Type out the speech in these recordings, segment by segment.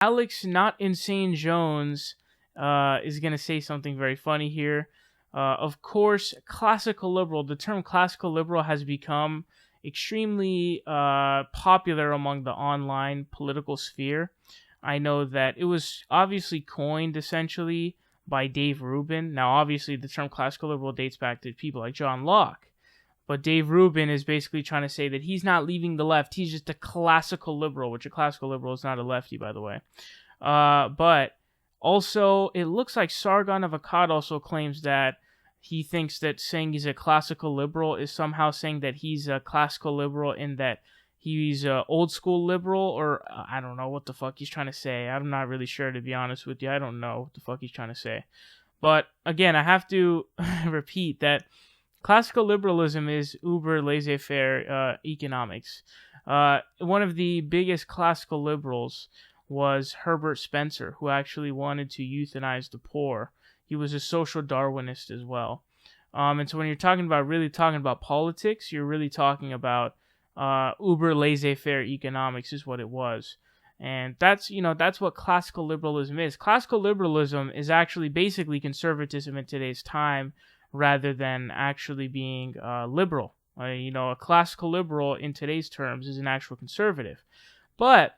Alex Not Insane Jones is going to say something very funny here. Of course, classical liberal, the term classical liberal has become extremely popular among the online political sphere. I know that it was obviously coined essentially by Dave Rubin. Now, obviously, the term classical liberal dates back to people like John Locke. But Dave Rubin is basically trying to say that he's not leaving the left. He's just a classical liberal, which a classical liberal is not a lefty, by the way. But also, it looks like Sargon of Akkad also claims that he thinks that saying he's a classical liberal is somehow saying that he's a classical liberal in that he's a old school liberal, or I don't know what the fuck he's trying to say. I'm not really sure, to be honest with you. I don't know what the fuck he's trying to say. But again, I have to repeat that classical liberalism is uber laissez-faire economics. One of the biggest classical liberals was Herbert Spencer, who actually wanted to euthanize the poor. He was a social Darwinist as well. And so when you're really talking about politics, you're really talking about uber laissez-faire economics is what it was. And that's what classical liberalism is. Classical liberalism is actually basically conservatism in today's time, rather than actually being liberal. A classical liberal in today's terms is an actual conservative. But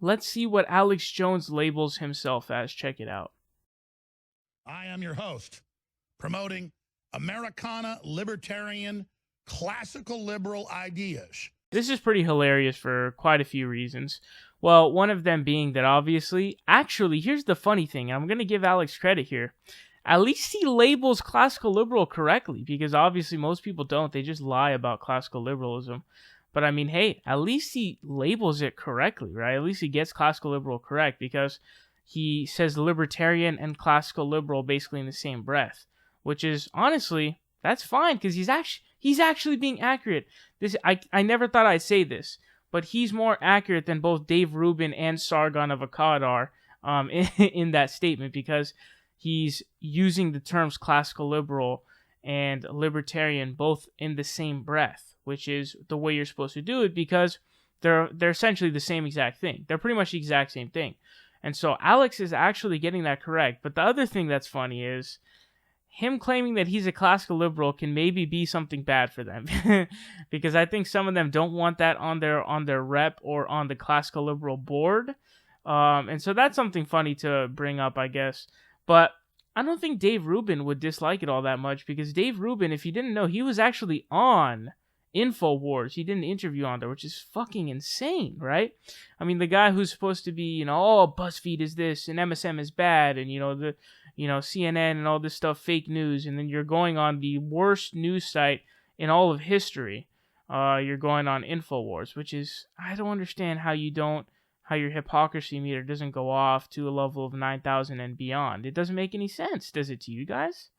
let's see what Alex Jones labels himself as. Check it out. I am your host, promoting Americana libertarian classical liberal ideas. This is pretty hilarious for quite a few reasons. Well, one of them being that actually, here's the funny thing. I'm going to give Alex credit here. At least he labels classical liberal correctly, because obviously most people don't. They just lie about classical liberalism. But I mean, hey, at least he labels it correctly, right? At least he gets classical liberal correct, because he says libertarian and classical liberal basically in the same breath, which is honestly, that's fine, because he's actually being accurate. I never thought I'd say this, but he's more accurate than both Dave Rubin and Sargon of Akkad are in that statement, because he's using the terms classical liberal and libertarian both in the same breath, which is the way you're supposed to do it, because they're essentially the same exact thing. They're pretty much the exact same thing. And so Alex is actually getting that correct. But the other thing that's funny is him claiming that he's a classical liberal can maybe be something bad for them, because I think some of them don't want that on their rep or on the classical liberal board. And so that's something funny to bring up, I guess. But I don't think Dave Rubin would dislike it all that much, because Dave Rubin, if you didn't know, he was actually on InfoWars. He did an interview on there, which is fucking insane, right? I mean, the guy who's supposed to be, BuzzFeed is this and MSM is bad, and CNN and all this stuff, fake news, and then you're going on the worst news site in all of history. You're going on InfoWars, which is, I don't understand how your hypocrisy meter doesn't go off to a level of 9,000 and beyond. It doesn't make any sense, does it to you guys?